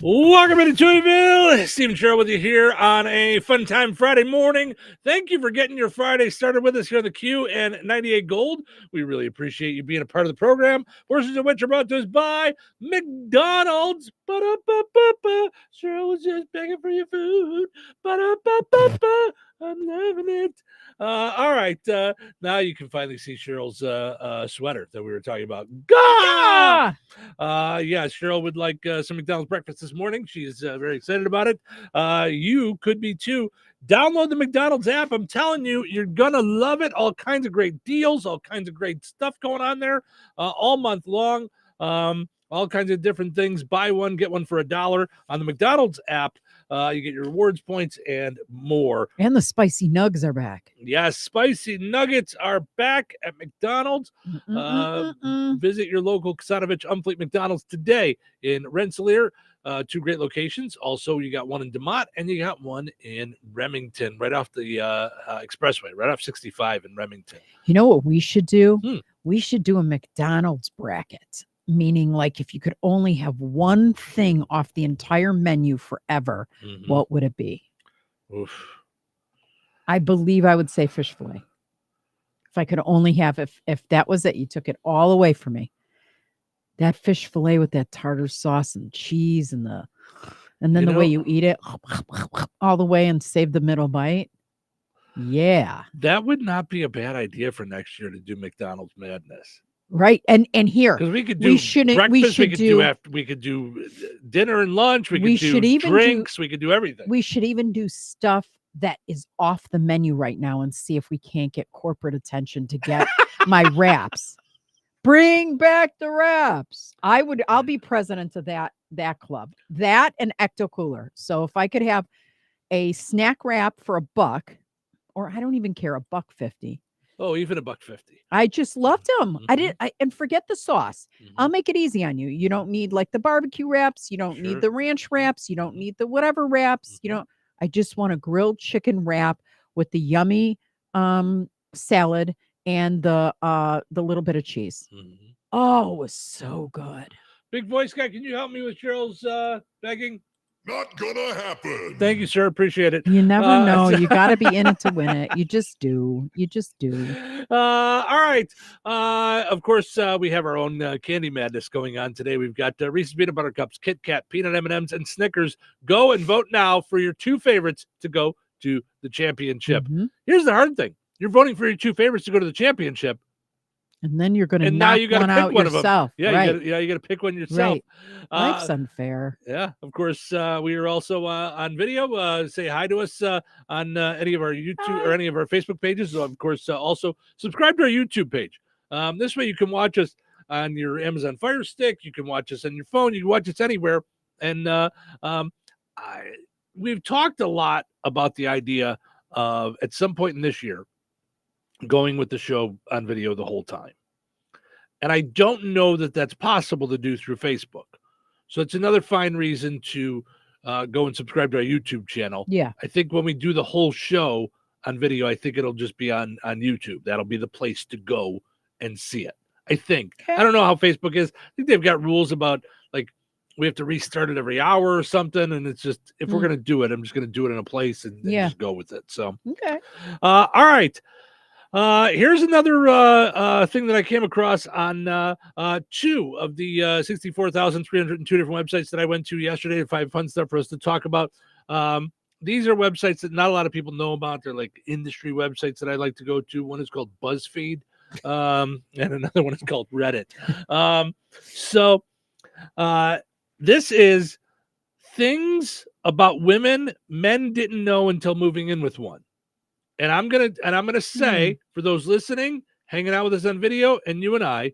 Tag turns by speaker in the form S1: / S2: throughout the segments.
S1: Welcome into Chewyville. Steve and Cheryl with you here on a fun time Friday morning. Thank you for getting your Friday started with us here on the Q and 98 Gold. We really appreciate you being a part of the program. Portions of which are brought to us by McDonald's. Ba-da-ba-ba-ba. Cheryl was just begging for your food. Ba-da-ba-ba-ba. I'm loving it. All right. Now you can finally see Cheryl's sweater that we were talking about. Gah! Yeah, Cheryl would like some McDonald's breakfast this morning. She's very excited about it. You could be too. Download the McDonald's app. I'm telling you, you're going to love it. All kinds of great deals, all kinds of great stuff going on there all month long. All kinds of different things. Buy one, get one for $1 on the McDonald's app. You get your rewards points and more.
S2: And the spicy nugs are back.
S1: Yes, spicy nuggets are back at McDonald's. Visit your local Kasanovich Umfleet McDonald's today in Rensselaer. Two great locations. Also, you got one in DeMott and you got one in Remington, right off the expressway, right off 65 in Remington.
S2: You know what we should do? We should do a McDonald's bracket. Meaning, like, if you could only have one thing off the entire menu forever, what would it be?
S1: Oof.
S2: I believe I would say fish fillet. If I could only have, if that was it, you took it all away from me. That fish fillet with that tartar sauce and cheese and then the way you eat it all the way and save the middle bite. Yeah.
S1: That would not be a bad idea for next year to do McDonald's Madness.
S2: Right. And here,
S1: because we could do breakfast, we could do dinner and lunch, we could do drinks, we could do everything.
S2: We should even do stuff that is off the menu right now and see if we can't get corporate attention to get my wraps. Bring back the wraps. I'll be president of that club. That and Ecto Cooler. So if I could have a snack wrap for $1, or I don't even care, $1.50.
S1: Oh, even $1.50.
S2: I just loved them. And forget the sauce. I'll make it easy on you. You don't need like the barbecue wraps. You don't need the ranch wraps. You don't need the whatever wraps. You don't. I just want a grilled chicken wrap with the yummy salad and the little bit of cheese. Oh, it was so good.
S1: Big voice guy, can you help me with Cheryl's begging?
S3: Not gonna happen.
S1: Thank you, sir. Appreciate it.
S2: You never know. You got to be in it to win it. You just do. You just do.
S1: All right. Of course, we have our own candy madness going on today. We've got Reese's Peanut Butter Cups, Kit Kat, Peanut M&Ms, and Snickers. Go and vote now for your two favorites to go to the championship. Here's the hard thing. You're voting for your two favorites to go to the championship.
S2: And then you're going to knock one out yourself.
S1: Yeah,
S2: right.
S1: you got to pick one yourself.
S2: Right. Life's unfair.
S1: Yeah, of course. We are also on video. Say hi to us on any of our YouTube or any of our Facebook pages. So, of course, also subscribe to our YouTube page. This way you can watch us on your Amazon Fire Stick. You can watch us on your phone. You can watch us anywhere. And we've talked a lot about the idea of, at some point in this year, going with the show on video the whole time. And I don't know that that's possible to do through Facebook. So it's another fine reason to go and subscribe to our YouTube channel.
S2: Yeah.
S1: I think when we do the whole show on video, I think it'll just be on YouTube. That'll be the place to go and see it. I think. Okay. I don't know how Facebook is. I think they've got rules about, like, we have to restart it every hour or something. And it's just, if we're going to do it, I'm just going to do it in a place and just go with it. So,
S2: okay.
S1: All right. Here's another thing that I came across on two of the 64,302 different websites that I went to yesterday to find fun stuff for us to talk about. These are websites that not a lot of people know about. They're like industry websites that I like to go to. One is called BuzzFeed, and another one is called Reddit. So this is things about women men didn't know until moving in with one. And I'm gonna say, for those listening, hanging out with us on video, and you and I,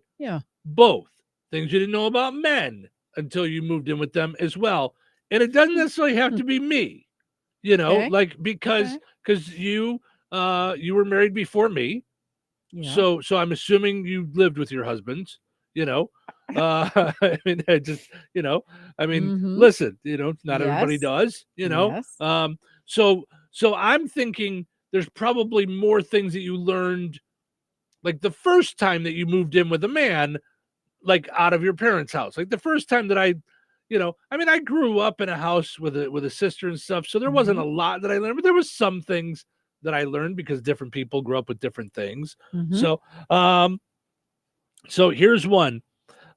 S1: both things you didn't know about men until you moved in with them as well. And it doesn't necessarily have to be me, you know, like because you were married before me, so I'm assuming you lived with your husbands, you know. I mean, listen, you know, not everybody does, you know. So I'm thinking, there's probably more things that you learned, like the first time that you moved in with a man, like out of your parents' house. Like the first time that I I mean, I grew up in a house with a sister and stuff, so there wasn't a lot that I learned, but there was some things that I learned because different people grew up with different things.
S2: Mhm.
S1: So here's one.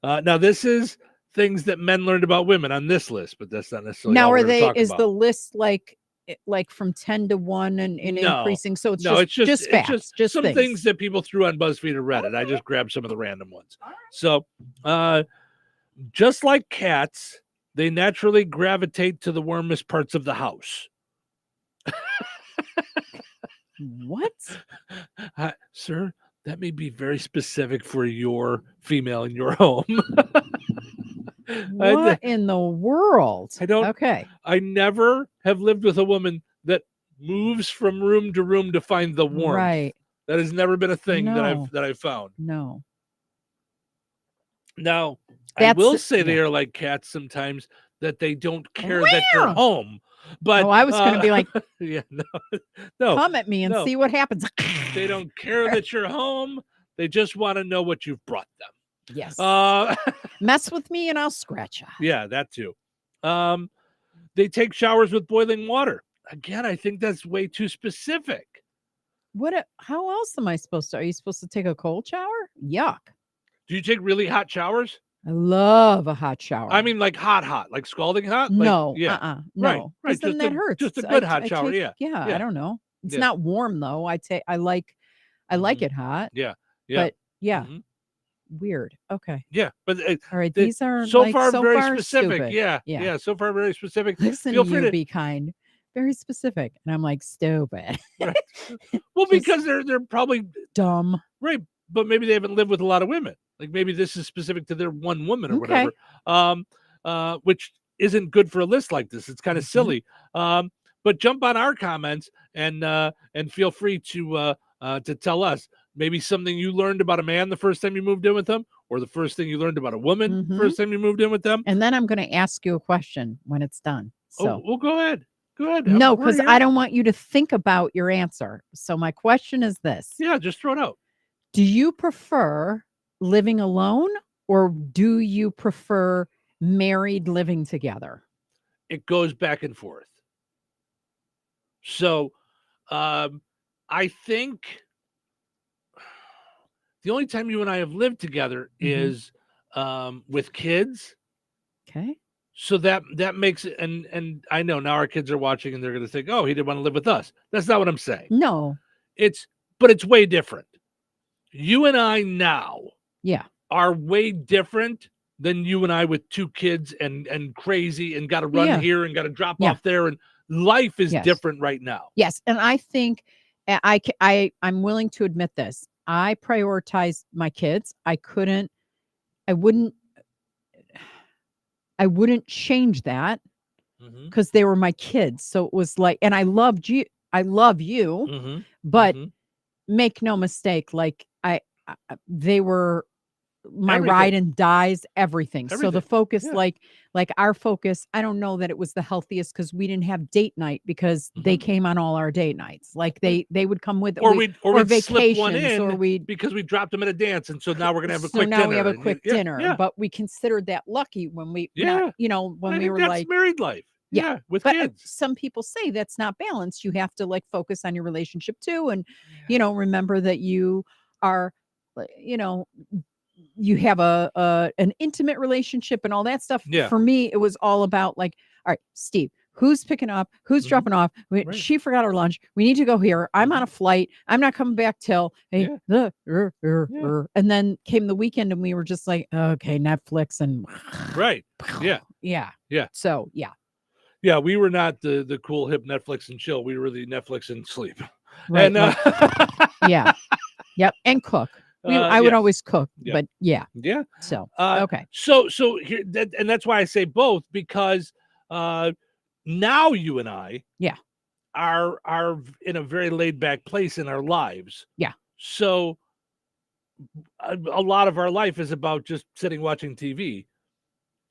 S1: Now this is things that men learned about women on this list, but that's not necessarily
S2: Now,
S1: all we're
S2: are
S1: going to
S2: they?
S1: talk
S2: Is
S1: about.
S2: the list like from 10 to 1 and
S1: No.
S2: increasing? So it's
S1: No,
S2: just
S1: it's
S2: facts, just
S1: some
S2: things.
S1: things that people threw on BuzzFeed or Reddit. I just grabbed some of the random ones. So, just like cats, they naturally gravitate to the warmest parts of the house.
S2: What?
S1: Sir, that may be very specific for your female in your home.
S2: What in the world?
S1: I don't.
S2: Okay.
S1: I never have lived with a woman that moves from room to room to find the warmth.
S2: Right.
S1: That has never been a thing
S2: No.
S1: that I've found.
S2: No.
S1: Now, I will say they
S2: yeah.
S1: are like cats sometimes, that they don't care that you're home. But
S2: Oh, I was going to be like,
S1: yeah, no,
S2: come at me and
S1: no.
S2: see what happens.
S1: They don't care that you're home. They just want to know what you've brought them.
S2: Yes.
S1: Uh,
S2: Mess with me and I'll scratch you.
S1: yeah, that too. They take showers with boiling water. Again, I think that's way too specific.
S2: How else am I supposed to? Are you supposed to take a cold shower? Yuck.
S1: Do you take really hot showers?
S2: I love a hot shower.
S1: I mean, like hot, like scalding hot?
S2: No.
S1: Like, yeah.
S2: No.
S1: Right.
S2: Then that hurts.
S1: Just a good hot shower.
S2: Yeah.
S1: Yeah.
S2: I don't know. It's
S1: Yeah.
S2: not warm though. I like it hot.
S1: Yeah.
S2: But yeah.
S1: Mhm.
S2: Weird. Okay.
S1: Yeah. But
S2: All right. These are
S1: so far very specific.
S2: stupid.
S1: Yeah. So far very specific.
S2: Listen
S1: Feel
S2: to
S1: free
S2: you,
S1: to
S2: be kind. Very specific. And I'm like, stupid.
S1: Right. Well, because they're probably
S2: dumb.
S1: Right. But maybe they haven't lived with a lot of women. Like maybe this is specific to their one woman or
S2: Okay.
S1: whatever. Which isn't good for a list like this. It's kind of silly. But jump on our comments and feel free to tell us maybe something you learned about a man the first time you moved in with them, or the first thing you learned about a woman first time you moved in with them.
S2: And then I'm going to ask you a question when it's done. So,
S1: well, go ahead. Go ahead.
S2: No, because I don't want you to think about your answer. So my question is this.
S1: Yeah, just throw it out.
S2: Do you prefer living alone, or do you prefer married living together?
S1: It goes back and forth. So I think the only time you and I have lived together is with kids.
S2: Okay.
S1: So that makes it, and I know now our kids are watching and they're going to think, oh, he didn't want to live with us. That's not what I'm saying.
S2: No.
S1: But it's way different. You and I now are way different than you and I with two kids and crazy and got to run here and got to drop off there, and life is different right now.
S2: Yes, and I think I'm willing to admit this. I prioritize my kids. I wouldn't change that because they were my kids. So it was like, and I loved you. I love you, but make no mistake, like they were my ride and dies, everything. So the focus, like our focus, I don't know that it was the healthiest because we didn't have date night because they came on all our date nights. Like they would come with,
S1: or we'd slip one in,
S2: or
S1: because we dropped them at a dance, and so now we're gonna have a quick
S2: dinner.
S1: Now
S2: we have a quick dinner, but we considered that lucky when we, when we were like
S1: married life. Yeah, with kids.
S2: Some people say that's not balanced. You have to like focus on your relationship too, and remember that you are, you have an intimate relationship and all that stuff.
S1: Yeah.
S2: For me, it was all about like, all right, Steve, who's picking up? Who's dropping off? She forgot her lunch. We need to go here. I'm on a flight. I'm not coming back till and then came the weekend and we were just like, okay, Netflix and
S1: Yeah.
S2: So yeah.
S1: Yeah, we were not the cool hip Netflix and chill. We were the Netflix and sleep.
S2: Right.
S1: And,
S2: yeah. Yep. And cook. I would always cook, but yeah. So okay.
S1: So here, and that's why I say both, because now you and I are in a very laid back place in our lives.
S2: Yeah.
S1: So a lot of our life is about just sitting watching TV.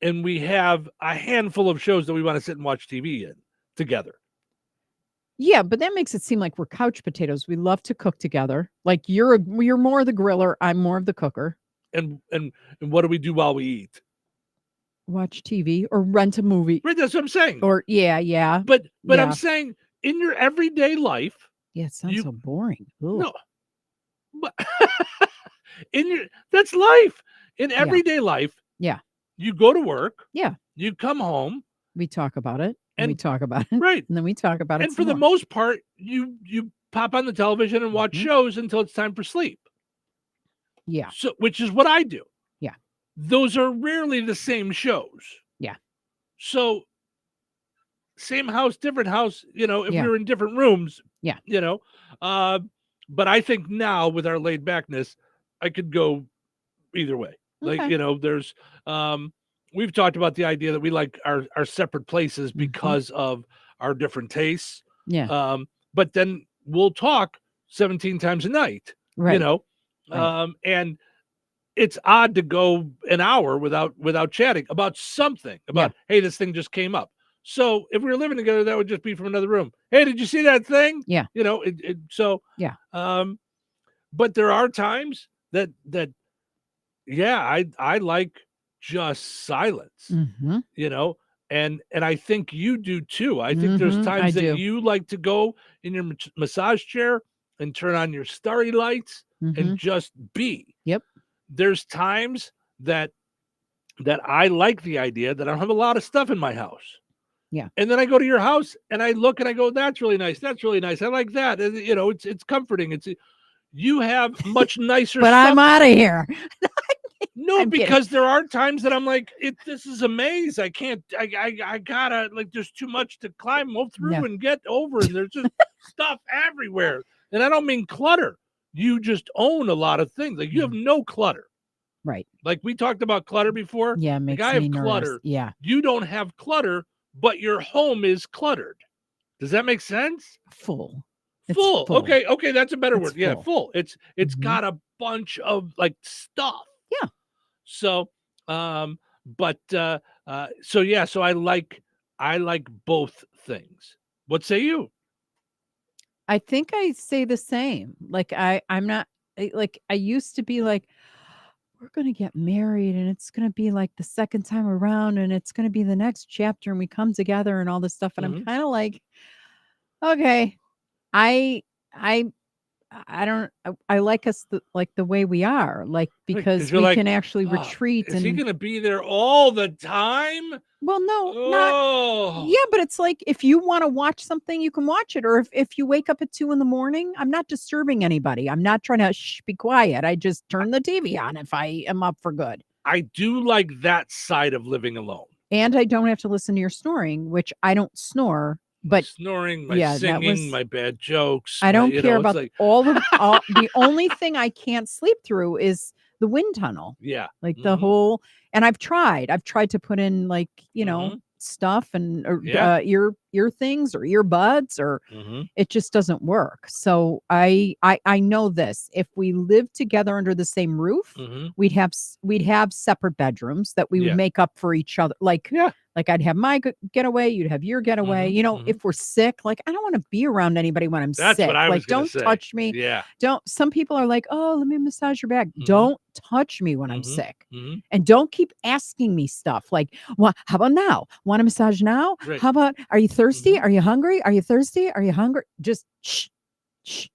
S1: And we have a handful of shows that we want to sit and watch TV in together.
S2: Yeah, but that makes it seem like we're couch potatoes. We love to cook together. Like you're more the griller, I'm more of the cooker.
S1: And what do we do while we eat?
S2: watch TV or rent a movie.
S1: Right, that's what I'm saying.
S2: Or yeah.
S1: But
S2: yeah.
S1: I'm saying in your everyday life,
S2: Yeah, it sounds
S1: you-
S2: so boring. Ugh.
S1: no, but that's life. In
S2: Yeah.
S1: everyday life,
S2: Yeah.
S1: you go to work,
S2: Yeah.
S1: you come home,
S2: We talk about it. And we
S1: And-
S2: talk about it.
S1: right,
S2: And then we talk about it.
S1: and for
S2: some
S1: the
S2: more.
S1: most part, you pop on the television and watch
S2: Mhm.
S1: shows until it's time for sleep.
S2: Yeah.
S1: So, which is what I do.
S2: Yeah.
S1: Those are rarely the same shows.
S2: Yeah.
S1: So, same house, different house, if
S2: Yeah.
S1: we were in different rooms.
S2: Yeah.
S1: But I think now with our laid backness, I could go either way. Like,
S2: Okay.
S1: there's we've talked about the idea that we like our separate places
S2: Mhm.
S1: because of our different tastes.
S2: Yeah.
S1: But then we'll talk 17 times a night,
S2: Right.
S1: Right. And it's odd to go an hour without chatting about something about, hey, this thing just came up. So if we were living together, that would just be from another room. Hey, did you see that thing?
S2: Yeah.
S1: So
S2: Yeah.
S1: But there are times that I like just silence,
S2: Mhm.
S1: and I think you do too. I think there's
S2: Mhm, I
S1: times that
S2: do.
S1: you like to go in your massage chair and turn on your starry lights and
S2: Mhm.
S1: just be.
S2: Yep.
S1: There's times that I like the idea that I don't have a lot of stuff in my house.
S2: Yeah.
S1: And then I go to your house and I look and I go, that's really nice. That's really nice. I like that. And, it's comforting. You have much nicer
S2: But
S1: stuff.
S2: I'm out of here.
S1: No,
S2: I'm kidding.
S1: because there are times that I'm like, this is a maze. I can't, I gotta, like, there's too much to climb through
S2: Yeah.
S1: and get over. And there's just stuff everywhere. And I don't mean clutter. You just own a lot of things. Like, you have no clutter.
S2: Right.
S1: Like, we talked about clutter before.
S2: Yeah, it makes
S1: I have
S2: me nervous.
S1: clutter.
S2: Yeah.
S1: You don't have clutter, but your home is cluttered. Does that make sense?
S2: Full. It's
S1: Full.
S2: full.
S1: Okay, that's a better
S2: It's
S1: word. Yeah,
S2: full.
S1: full. It's
S2: Mhm.
S1: got a bunch of like stuff.
S2: Yeah.
S1: So, so I like both things. What say you?
S2: I think I say the same. Like I'm not like I used to be like, we're gonna get married and it's gonna be like the second time around and it's gonna be the next chapter and we come together and all this stuff. And I'm
S1: Mhm.
S2: kind of like, okay, I don't I like us like the way we are, like because
S1: you're
S2: we
S1: like,
S2: can actually
S1: "Oh,
S2: retreat.
S1: Is he
S2: And
S1: going to be there all the time?
S2: well, no, not
S1: Oh,
S2: yeah, but it's like if you want to watch something, you can watch it. Or if you wake up at 2 a.m, I'm not disturbing anybody. I'm not trying to be quiet. I just turn the TV on if I am up for good.
S1: I do like that side of living alone.
S2: And I don't have to listen to your snoring, which I don't snore.
S1: My
S2: But
S1: snoring, my
S2: yeah, that
S1: singing,
S2: was-
S1: my bad jokes.
S2: I don't care
S1: it's
S2: about
S1: like,
S2: all of the only thing I can't sleep through is the wind tunnel.
S1: yeah.
S2: Like the
S1: Mhm.
S2: whole, and I've tried to put in like,
S1: Mhm.
S2: stuff and
S1: Yeah.
S2: ear things or earbuds or
S1: Mhm.
S2: it just doesn't work. So I know this, if we lived together under the same roof,
S1: Mhm.
S2: we'd have separate bedrooms that we would
S1: Yeah.
S2: make up for each other. Like
S1: Yeah.
S2: I'd have my getaway, you'd have your getaway.
S1: Mhm.
S2: If we're sick, like I don't want to be around anybody when I'm
S1: That's
S2: sick.
S1: what I was
S2: Like
S1: gonna
S2: don't
S1: say.
S2: touch me.
S1: Yeah.
S2: Some people are like, "Oh, let me massage your back."
S1: Mhm.
S2: Don't touch me when I'm
S1: Mhm.
S2: sick.
S1: Mhm.
S2: And don't keep asking me stuff like, "Well, how about now? Want a massage now?
S1: Right.
S2: How about are you thirsty?
S1: Mhm.
S2: Are you hungry? Are you thirsty? Are you hungry?" Just shh. Shh.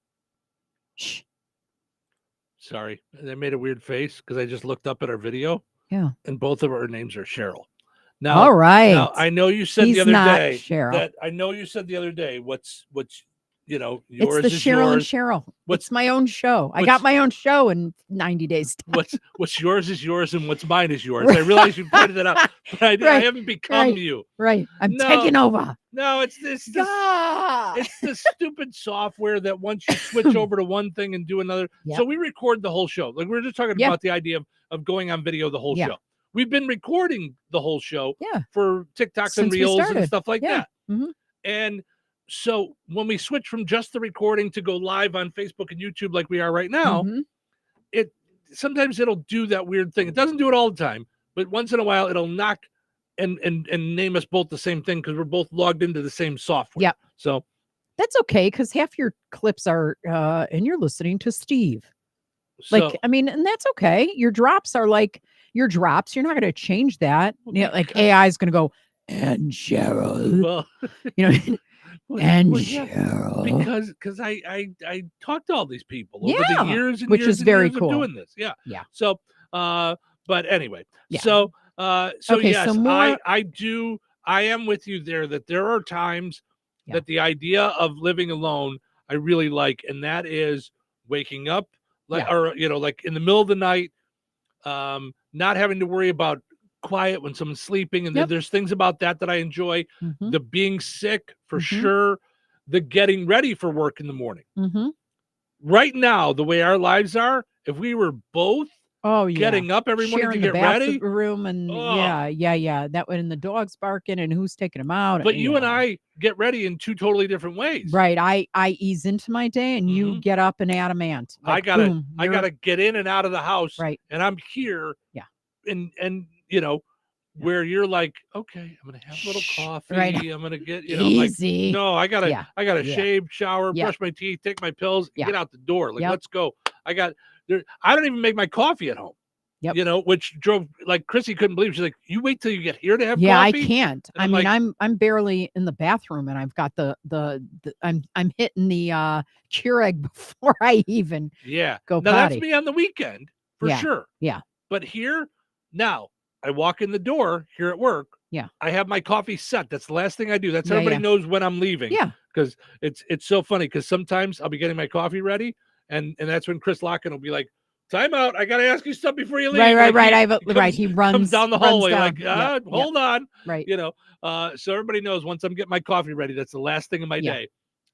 S2: Shh.
S1: Sorry. I made a weird face because I just looked up at our video
S2: Yeah.
S1: and both of our names are Cheryl. Now,
S2: All right.
S1: now I know you said
S2: He's
S1: the other
S2: not
S1: day
S2: Cheryl.
S1: that what's yours
S2: It's the
S1: is
S2: Cheryl and
S1: yours.
S2: Cheryl.
S1: What's-
S2: It's my own show. I
S1: what's-
S2: got my own show in 90 days.
S1: What's yours is yours and what's mine is yours. I realize you pointed it out, but I
S2: Right,
S1: haven't become
S2: right.
S1: you.
S2: Right. I'm
S1: No.
S2: taking over.
S1: No, it's this
S2: God.
S1: it's the stupid software that once you switch over to one thing and do another.
S2: Yep.
S1: So we record the whole show. Like we were just talking
S2: Yeah.
S1: about the idea of going on video the whole
S2: Yeah.
S1: show. We've been recording the whole show
S2: Yeah.
S1: for TikToks
S2: Since
S1: and
S2: we
S1: Reels and
S2: started.
S1: stuff like
S2: Yeah.
S1: that.
S2: Mhm.
S1: And so when we switch from just the recording to go live on Facebook and YouTube like we are right now,
S2: Mhm.
S1: sometimes it'll do that weird thing. It doesn't do it all the time, but once in a while it'll knock and name us both the same thing because we're both logged into the same software.
S2: Yep.
S1: So
S2: That's okay because half your clips are, and you're listening to Steve.
S1: so
S2: Like, I mean, and that's okay. Your drops are like, your drops. You're not going to change that.
S1: Well,
S2: You know, like
S1: because-
S2: AI is going to go, and Cheryl,
S1: Well,
S2: you know,
S1: well,
S2: and
S1: well, yeah,
S2: Cheryl.
S1: because I talked to all these people over the
S2: Yeah,
S1: years and
S2: which
S1: years
S2: is
S1: and
S2: very
S1: years
S2: cool.
S1: of doing this. Yeah.
S2: Yeah.
S1: So but anyway,
S2: Yeah.
S1: so
S2: Okay,
S1: yes,
S2: so more-
S1: I am with you there that there are times
S2: Yeah.
S1: that the idea of living alone I really like, and that is waking up like
S2: Yeah.
S1: or like in the middle of the night, not having to worry about quiet when someone's sleeping, and
S2: Yep.
S1: there's things about that I enjoy.
S2: Mhm,
S1: The being sick for
S2: Mhm.
S1: sure, the getting ready for work in the morning.
S2: mhm.
S1: Right now, the way our lives are, if we were both
S2: Oh yeah,
S1: getting up every morning to
S2: sharing
S1: get
S2: the
S1: ready,
S2: bathroom and
S1: oh,
S2: yeah. That when the dog's barking and who's taking them out.
S1: but you and
S2: yeah.
S1: I get ready in two totally different ways.
S2: Right. I ease into my day and you
S1: Mhm.
S2: get up and adamant.
S1: I
S2: Like,
S1: gotta
S2: boom,
S1: I
S2: you're-
S1: gotta get in and out of the house,
S2: Right.
S1: and I'm here.
S2: Yeah.
S1: And
S2: Yeah.
S1: where you're like, okay, I'm gonna have a little
S2: Shh,
S1: coffee.
S2: right.
S1: I'm gonna get I'm like,
S2: Easy.
S1: no, I gotta
S2: Yeah. Yeah.
S1: shave, shower,
S2: Yeah.
S1: brush my teeth, take my pills, and
S2: Yeah.
S1: get out the door. Like,
S2: Yep.
S1: let's go. I don't even make my coffee at home.
S2: Yep.
S1: Which drove like Chrissy couldn't believe. She's like, you wait till you get here to have
S2: Yeah,
S1: coffee.
S2: I can't.
S1: And
S2: I
S1: I'm
S2: mean,
S1: like-
S2: I'm barely in the bathroom and I've got the I'm hitting the Keurig before I even
S1: Yeah.
S2: go
S1: Now
S2: potty.
S1: that's me on the weekend for
S2: Yeah.
S1: sure.
S2: Yeah.
S1: But here now, I walk in the door here at work.
S2: Yeah.
S1: I have my coffee set. That's the last thing I do. That's
S2: Yeah,
S1: everybody
S2: yeah.
S1: knows when I'm leaving.
S2: Yeah.
S1: Because it's so funny because sometimes I'll be getting my coffee ready, and that's when Chris Locken will be like, "Time out! I gotta ask you something before you leave."
S2: Right.
S1: Like,
S2: I
S1: he
S2: have a,
S1: comes-
S2: right. He runs
S1: comes down the
S2: runs
S1: hallway
S2: down.
S1: like,
S2: Yep,
S1: hold on,
S2: right.
S1: So everybody knows once I'm getting my coffee ready, that's the last thing of my
S2: Yeah.
S1: day.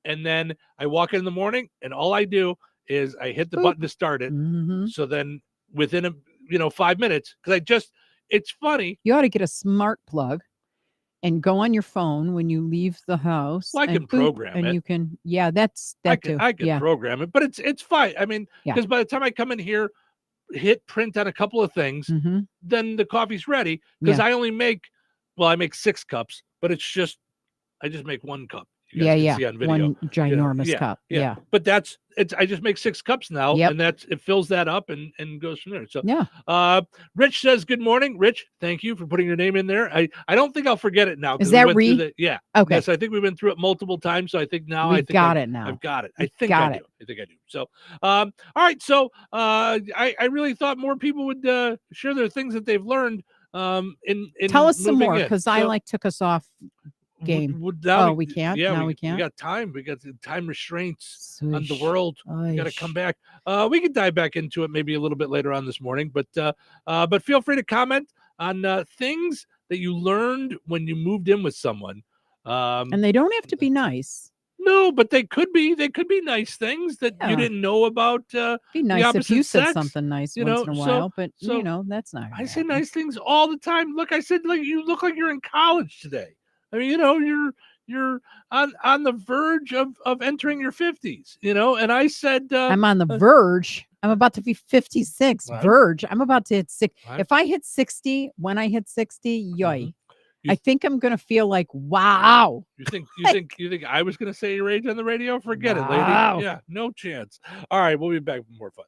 S1: And then I walk in the morning, and all I do is I hit the
S2: Boop.
S1: button to start it.
S2: hmm
S1: So then within 5 minutes, because it's funny.
S2: You ought to get a smart plug and go on your phone when you leave the house.
S1: Well, I
S2: and
S1: can
S2: boop,
S1: program
S2: and
S1: it.
S2: you can. Yeah, that's
S1: I
S2: that
S1: can
S2: too.
S1: I can
S2: Yeah.
S1: program it, but it's fine. I mean,
S2: Yeah.
S1: because by the time I come in here, hit print on a couple of things,
S2: hmm
S1: then the coffee's ready. Because
S2: Yeah.
S1: I make 6 cups, but I just make 1 cup. You guys
S2: Yeah.
S1: can
S2: Yeah.
S1: see on video.
S2: One ginormous
S1: yeah,
S2: cup.
S1: yeah.
S2: Yeah.
S1: But I just make 6 cups now,
S2: Yep.
S1: and it fills that up and goes from there. So
S2: Yeah.
S1: Rich says good morning. Rich, thank you for putting your name in there. I don't think I'll forget it now.
S2: Is
S1: 'cause we
S2: that
S1: went through
S2: Ree?
S1: yeah.
S2: Okay.
S1: Yes, I think we've been through it multiple times. So I think now
S2: We've got it now.
S1: I've got it. I
S2: We've
S1: think
S2: got
S1: I
S2: it.
S1: do. I think I do. So all right. So I really thought more people would share their things that they've learned in
S2: Tell us some
S1: moving
S2: more
S1: in.
S2: because I
S1: So,
S2: took us off game.
S1: now
S2: Oh, we can't?
S1: Yeah,
S2: Now we can't?
S1: We got time. We got the time restraints on the
S2: Swish.
S1: world. We got to come back. We can dive back into it maybe a little bit later on this morning, but feel free to comment on things that you learned when you moved in with someone.
S2: And they don't have to be nice.
S1: No, but they could be nice things that you
S2: Yeah.
S1: didn't know about.
S2: Be nice if
S1: opposite
S2: you said
S1: sex,
S2: something nice
S1: you
S2: once
S1: know,
S2: in a
S1: so-
S2: while, but
S1: so
S2: that's not.
S1: I say nice things all the time. Look, I said like you look like you're in college today. I mean, you're on the verge of entering your 50s, and I said
S2: I'm on the verge. I'm about to be 56.
S1: Right.
S2: Verge. I'm about to hit 6.
S1: Right.
S2: If I hit 60, when I hit 60, yoy.
S1: Mhm. You-
S2: I think I'm gonna feel like wow.
S1: you think I was gonna say your age on the radio? Forget it,
S2: Wow.
S1: lady. Yeah, no chance. All right, we'll be back with more fun.